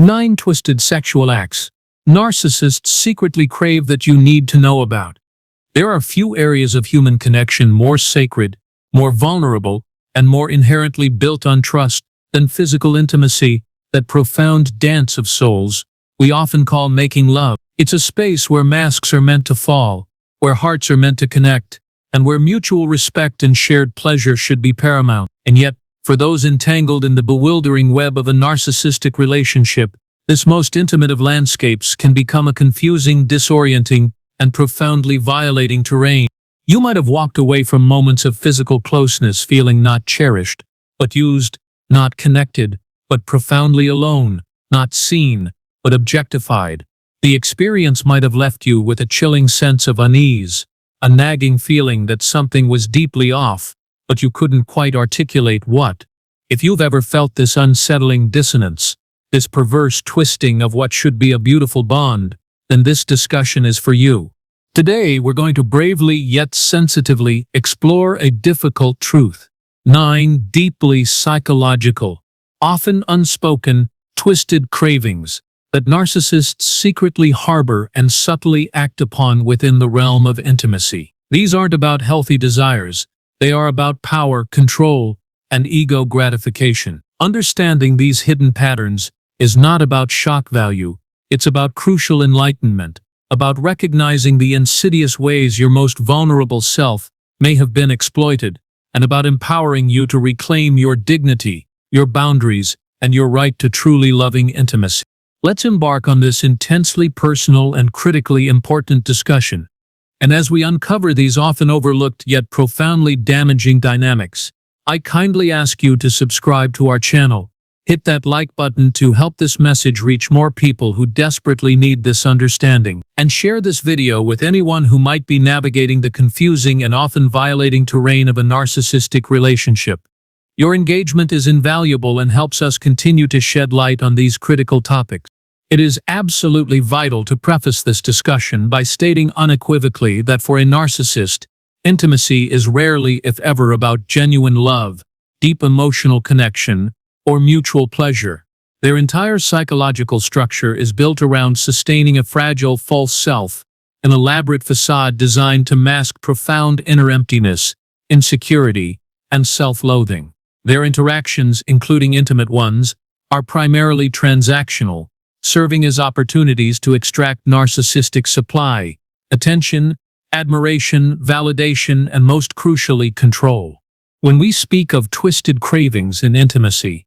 9 Twisted Sexual Acts Narcissists secretly crave that you need to know about. There are few areas of human connection more sacred, more vulnerable, and more inherently built on trust than physical intimacy, that profound dance of souls we often call making love. It's a space where masks are meant to fall, where hearts are meant to connect, and where mutual respect and shared pleasure should be paramount. And yet, for those entangled in the bewildering web of a narcissistic relationship, this most intimate of landscapes can become a confusing, disorienting, and profoundly violating terrain. You might have walked away from moments of physical closeness feeling not cherished, but used, not connected, but profoundly alone, not seen, but objectified. The experience might have left you with a chilling sense of unease, a nagging feeling that something was deeply off, but you couldn't quite articulate what. If you've ever felt this unsettling dissonance, this perverse twisting of what should be a beautiful bond, then this discussion is for you. Today, we're going to bravely yet sensitively explore a difficult truth. 9 deeply psychological, often unspoken, twisted cravings that narcissists secretly harbor and subtly act upon within the realm of intimacy. These aren't about healthy desires. They are about power, control, and ego gratification. Understanding these hidden patterns is not about shock value. It's about crucial enlightenment, about recognizing the insidious ways your most vulnerable self may have been exploited, and about empowering you to reclaim your dignity, your boundaries, and your right to truly loving intimacy. Let's embark on this intensely personal and critically important discussion. And as we uncover these often overlooked yet profoundly damaging dynamics, I kindly ask you to subscribe to our channel. Hit that like button to help this message reach more people who desperately need this understanding. And share this video with anyone who might be navigating the confusing and often violating terrain of a narcissistic relationship. Your engagement is invaluable and helps us continue to shed light on these critical topics. It is absolutely vital to preface this discussion by stating unequivocally that for a narcissist, intimacy is rarely, if ever, about genuine love, deep emotional connection, or mutual pleasure. Their entire psychological structure is built around sustaining a fragile false self, an elaborate facade designed to mask profound inner emptiness, insecurity, and self-loathing. Their interactions, including intimate ones, are primarily transactional, serving as opportunities to extract narcissistic supply, attention, admiration, validation, and most crucially, control. When we speak of twisted cravings in intimacy,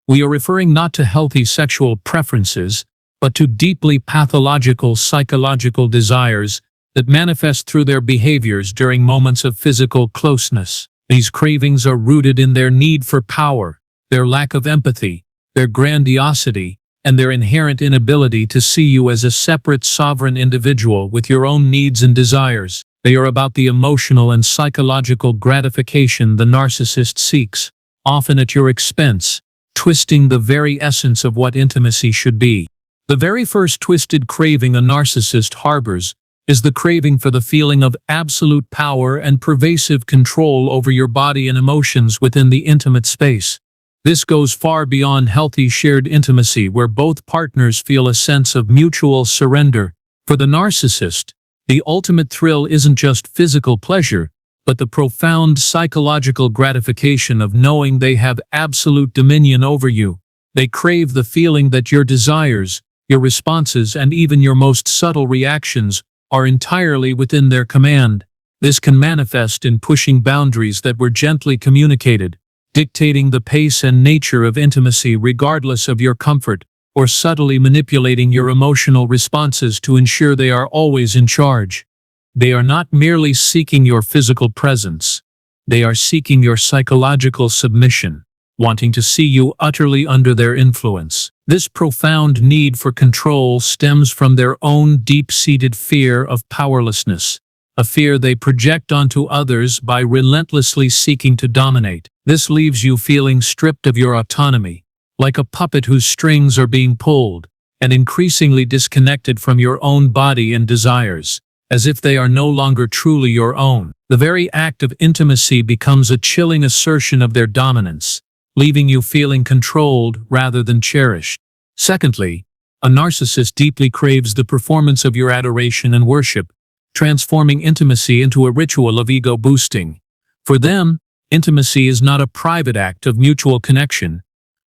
we are referring not to healthy sexual preferences, but to deeply pathological psychological desires that manifest through their behaviors during moments of physical closeness. These cravings are rooted in their need for power, their lack of empathy, their grandiosity, and their inherent inability to see you as a separate sovereign individual with your own needs and desires. They are about the emotional and psychological gratification the narcissist seeks, often at your expense, twisting the very essence of what intimacy should be. The very first twisted craving a narcissist harbors is the craving for the feeling of absolute power and pervasive control over your body and emotions within the intimate space. This goes far beyond healthy shared intimacy where both partners feel a sense of mutual surrender. For the narcissist, the ultimate thrill isn't just physical pleasure, but the profound psychological gratification of knowing they have absolute dominion over you. They crave the feeling that your desires, your responses, and even your most subtle reactions are entirely within their command. This can manifest in pushing boundaries that were gently communicated, dictating the pace and nature of intimacy regardless of your comfort, or subtly manipulating your emotional responses to ensure they are always in charge. They are not merely seeking your physical presence. They are seeking your psychological submission, wanting to see you utterly under their influence. This profound need for control stems from their own deep-seated fear of powerlessness, a fear they project onto others by relentlessly seeking to dominate. This leaves you feeling stripped of your autonomy, like a puppet whose strings are being pulled, and increasingly disconnected from your own body and desires, as if they are no longer truly your own. The very act of intimacy becomes a chilling assertion of their dominance, leaving you feeling controlled rather than cherished. Secondly, a narcissist deeply craves the performance of your adoration and worship, transforming intimacy into a ritual of ego boosting. For them, intimacy is not a private act of mutual connection,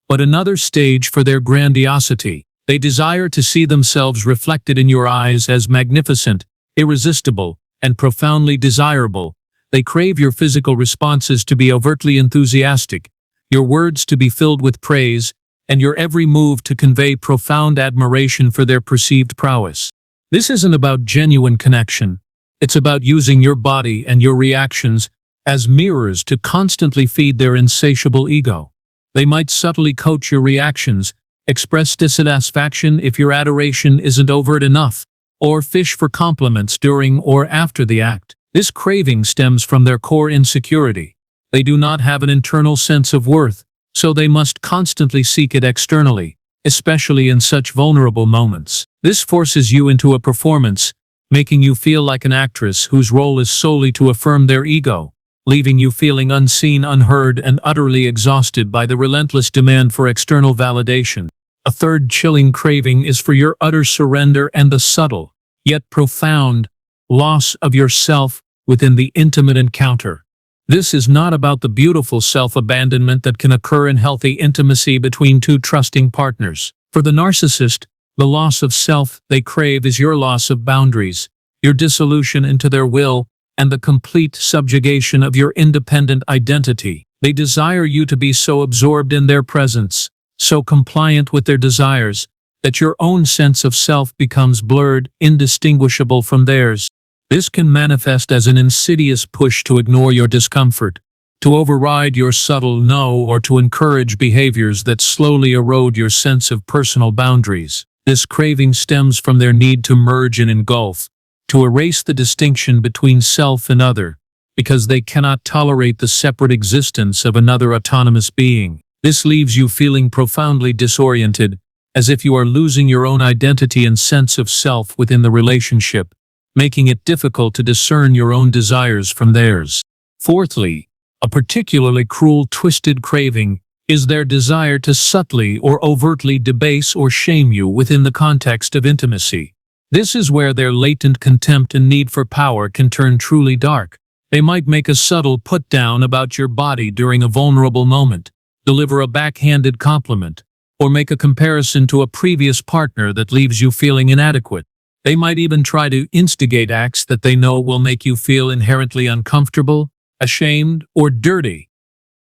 but another stage for their grandiosity. They desire to see themselves reflected in your eyes as magnificent, irresistible, and profoundly desirable. They crave your physical responses to be overtly enthusiastic, your words to be filled with praise, and your every move to convey profound admiration for their perceived prowess. This isn't about genuine connection. It's about using your body and your reactions as mirrors to constantly feed their insatiable ego. They might subtly coach your reactions, express dissatisfaction if your adoration isn't overt enough, or fish for compliments during or after the act. This craving stems from their core insecurity. They do not have an internal sense of worth, so they must constantly seek it externally, especially in such vulnerable moments. This forces you into a performance, making you feel like an actress whose role is solely to affirm their ego, leaving you feeling unseen, unheard, and utterly exhausted by the relentless demand for external validation. A third chilling craving is for your utter surrender and the subtle, yet profound, loss of yourself within the intimate encounter. This is not about the beautiful self-abandonment that can occur in healthy intimacy between two trusting partners. For the narcissist, the loss of self they crave is your loss of boundaries, your dissolution into their will, and the complete subjugation of your independent identity. They desire you to be so absorbed in their presence, so compliant with their desires, that your own sense of self becomes blurred, indistinguishable from theirs. This can manifest as an insidious push to ignore your discomfort, to override your subtle no, or to encourage behaviors that slowly erode your sense of personal boundaries. This craving stems from their need to merge and engulf, to erase the distinction between self and other, because they cannot tolerate the separate existence of another autonomous being. This leaves you feeling profoundly disoriented, as if you are losing your own identity and sense of self within the relationship, making it difficult to discern your own desires from theirs. Fourthly, a particularly cruel, twisted craving is their desire to subtly or overtly debase or shame you within the context of intimacy. This is where their latent contempt and need for power can turn truly dark. They might make a subtle put-down about your body during a vulnerable moment, deliver a backhanded compliment, or make a comparison to a previous partner that leaves you feeling inadequate. They might even try to instigate acts that they know will make you feel inherently uncomfortable, ashamed, or dirty,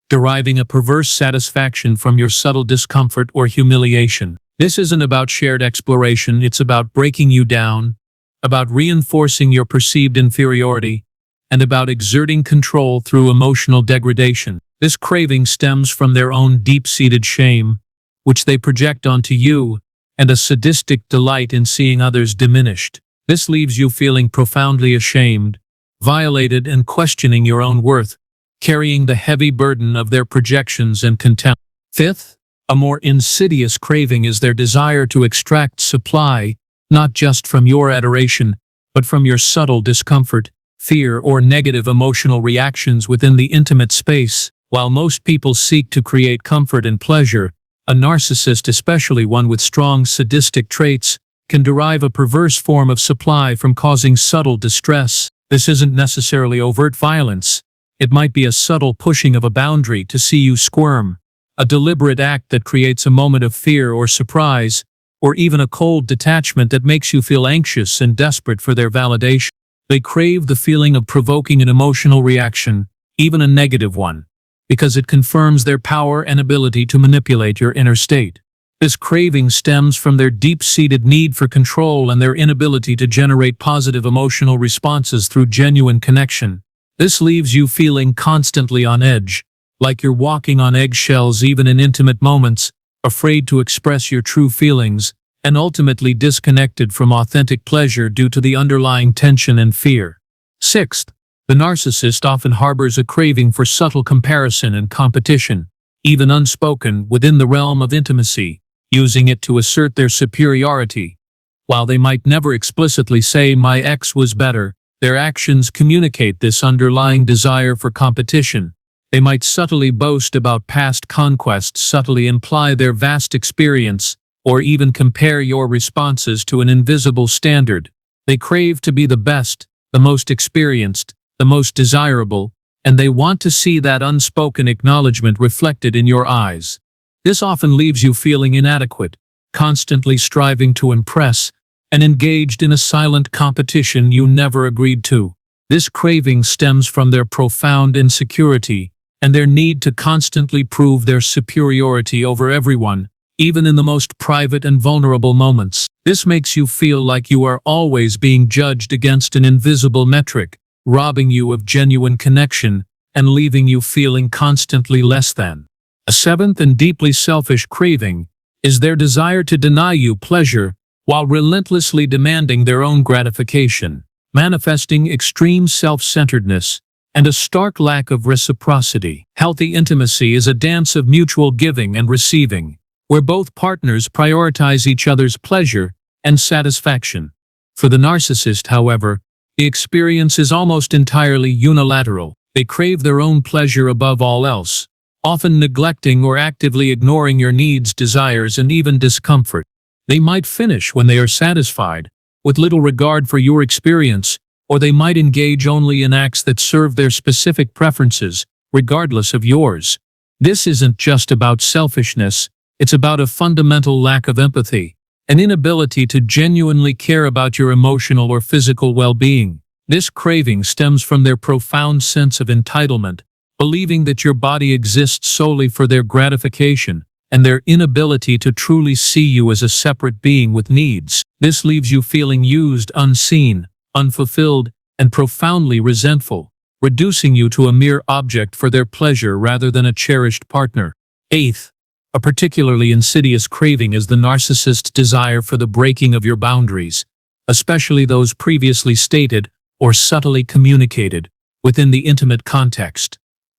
deriving a perverse satisfaction from your subtle discomfort or humiliation. This isn't about shared exploration, it's about breaking you down, about reinforcing your perceived inferiority, and about exerting control through emotional degradation. This craving stems from their own deep-seated shame, which they project onto you, and a sadistic delight in seeing others diminished. This leaves you feeling profoundly ashamed, violated, and questioning your own worth, carrying the heavy burden of their projections and contempt. Fifth, a more insidious craving is their desire to extract supply, not just from your adoration, but from your subtle discomfort, fear, or negative emotional reactions within the intimate space. While most people seek to create comfort and pleasure, a narcissist, especially one with strong sadistic traits, can derive a perverse form of supply from causing subtle distress. This isn't necessarily overt violence. It might be a subtle pushing of a boundary to see you squirm, a deliberate act that creates a moment of fear or surprise, or even a cold detachment that makes you feel anxious and desperate for their validation. They crave the feeling of provoking an emotional reaction, even a negative one, because it confirms their power and ability to manipulate your inner state. This craving stems from their deep-seated need for control and their inability to generate positive emotional responses through genuine connection. This leaves you feeling constantly on edge, like you're walking on eggshells even in intimate moments, afraid to express your true feelings, and ultimately disconnected from authentic pleasure due to the underlying tension and fear. Sixth, the narcissist often harbors a craving for subtle comparison and competition, even unspoken, within the realm of intimacy, using it to assert their superiority. While they might never explicitly say "my ex was better," their actions communicate this underlying desire for competition. They might subtly boast about past conquests, subtly imply their vast experience, or even compare your responses to an invisible standard. They crave to be the best, the most experienced, the most desirable, and they want to see that unspoken acknowledgement reflected in your eyes. This often leaves you feeling inadequate, constantly striving to impress, and engaged in a silent competition you never agreed to. This craving stems from their profound insecurity and their need to constantly prove their superiority over everyone, even in the most private and vulnerable moments. This makes you feel like you are always being judged against an invisible metric, robbing you of genuine connection and leaving you feeling constantly less than. A seventh and deeply selfish craving is their desire to deny you pleasure while relentlessly demanding their own gratification, manifesting extreme self-centeredness and a stark lack of reciprocity. Healthy intimacy is a dance of mutual giving and receiving, where both partners prioritize each other's pleasure and satisfaction. For the narcissist, however, the experience is almost entirely unilateral. They crave their own pleasure above all else, often neglecting or actively ignoring your needs, desires, and even discomfort. They might finish when they are satisfied, with little regard for your experience, or they might engage only in acts that serve their specific preferences, regardless of yours. This isn't just about selfishness, it's about a fundamental lack of empathy, an inability to genuinely care about your emotional or physical well-being. This craving stems from their profound sense of entitlement, believing that your body exists solely for their gratification, and their inability to truly see you as a separate being with needs. This leaves you feeling used, unseen, unfulfilled, and profoundly resentful, reducing you to a mere object for their pleasure rather than a cherished partner. Eighth, a particularly insidious craving is the narcissist's desire for the breaking of your boundaries, especially those previously stated or subtly communicated within the intimate context.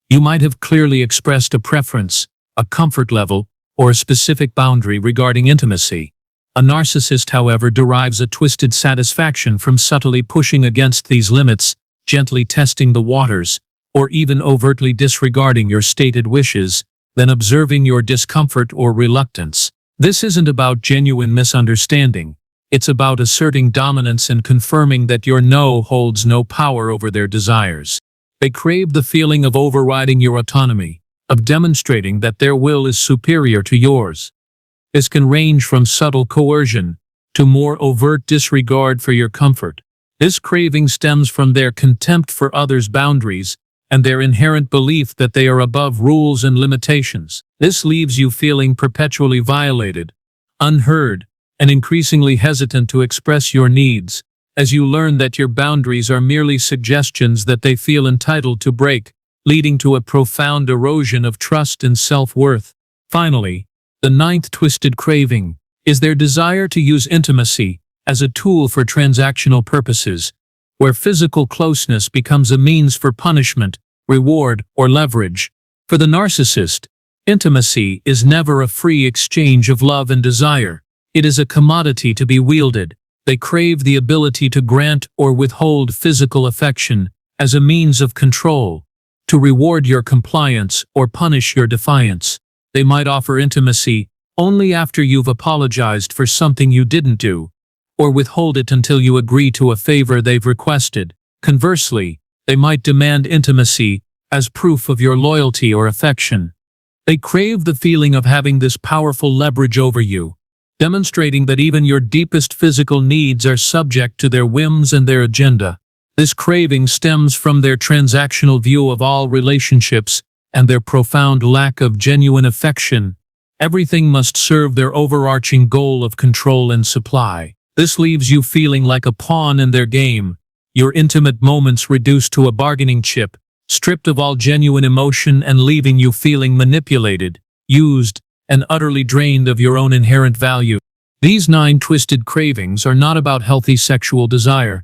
You might have clearly expressed a preference, a comfort level, or a specific boundary regarding intimacy. A narcissist, however, derives a twisted satisfaction from subtly pushing against these limits, gently testing the waters, or even overtly disregarding your stated wishes, then observing your discomfort or reluctance. This isn't about genuine misunderstanding. It's about asserting dominance and confirming that your no holds no power over their desires. They crave the feeling of overriding your autonomy, of demonstrating that their will is superior to yours. This can range from subtle coercion to more overt disregard for your comfort. This craving stems from their contempt for others' boundaries and their inherent belief that they are above rules and limitations. This leaves you feeling perpetually violated, unheard, and increasingly hesitant to express your needs, as you learn that your boundaries are merely suggestions that they feel entitled to break, leading to a profound erosion of trust and self-worth. Finally, the ninth twisted craving is their desire to use intimacy as a tool for transactional purposes, where physical closeness becomes a means for punishment, reward, or leverage. For the narcissist, intimacy is never a free exchange of love and desire. It is a commodity to be wielded. They crave the ability to grant or withhold physical affection as a means of control, to reward your compliance or punish your defiance. They might offer intimacy only after you've apologized for something you didn't do, or withhold it until you agree to a favor they've requested. Conversely, they might demand intimacy as proof of your loyalty or affection. They crave the feeling of having this powerful leverage over you, demonstrating that even your deepest physical needs are subject to their whims and their agenda. This craving stems from their transactional view of all relationships and their profound lack of genuine affection. Everything must serve their overarching goal of control and supply. This leaves you feeling like a pawn in their game, your intimate moments reduced to a bargaining chip, stripped of all genuine emotion and leaving you feeling manipulated, used, and utterly drained of your own inherent value. These 9 twisted cravings are not about healthy sexual desire.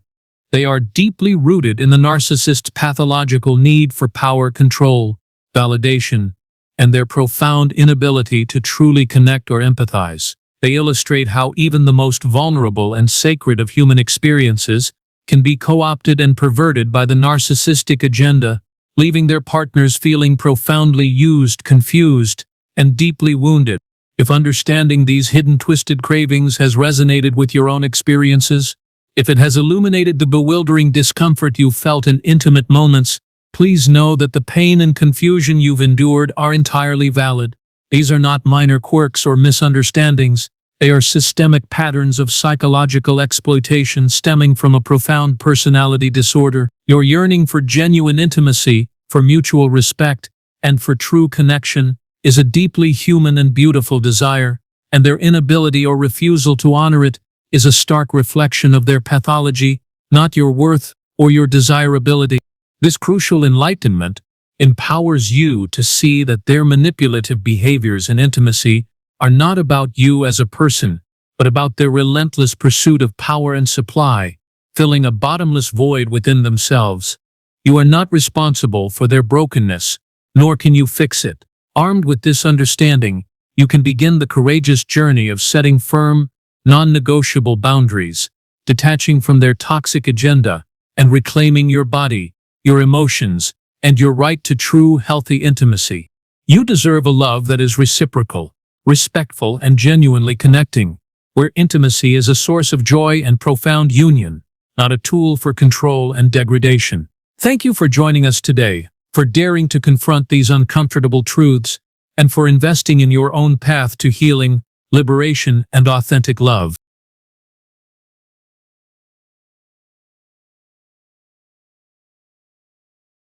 They are deeply rooted in the narcissist's pathological need for power, control, validation, and their profound inability to truly connect or empathize. They illustrate how even the most vulnerable and sacred of human experiences can be co-opted and perverted by the narcissistic agenda, leaving their partners feeling profoundly used, confused, and deeply wounded. If understanding these hidden twisted cravings has resonated with your own experiences, if it has illuminated the bewildering discomfort you felt in intimate moments, please know that the pain and confusion you've endured are entirely valid. These are not minor quirks or misunderstandings. They are systemic patterns of psychological exploitation stemming from a profound personality disorder. Your yearning for genuine intimacy, for mutual respect, and for true connection is a deeply human and beautiful desire, and their inability or refusal to honor it is a stark reflection of their pathology, not your worth or your desirability. This crucial enlightenment empowers you to see that their manipulative behaviors in intimacy are not about you as a person, but about their relentless pursuit of power and supply, filling a bottomless void within themselves. You are not responsible for their brokenness, nor can you fix it. Armed with this understanding, you can begin the courageous journey of setting firm, non-negotiable boundaries, detaching from their toxic agenda, and reclaiming your body, your emotions, and your right to true, healthy intimacy. You deserve a love that is reciprocal, respectful, and genuinely connecting, where intimacy is a source of joy and profound union, not a tool for control and degradation. Thank you for joining us today, for daring to confront these uncomfortable truths, and for investing in your own path to healing, liberation, and authentic love.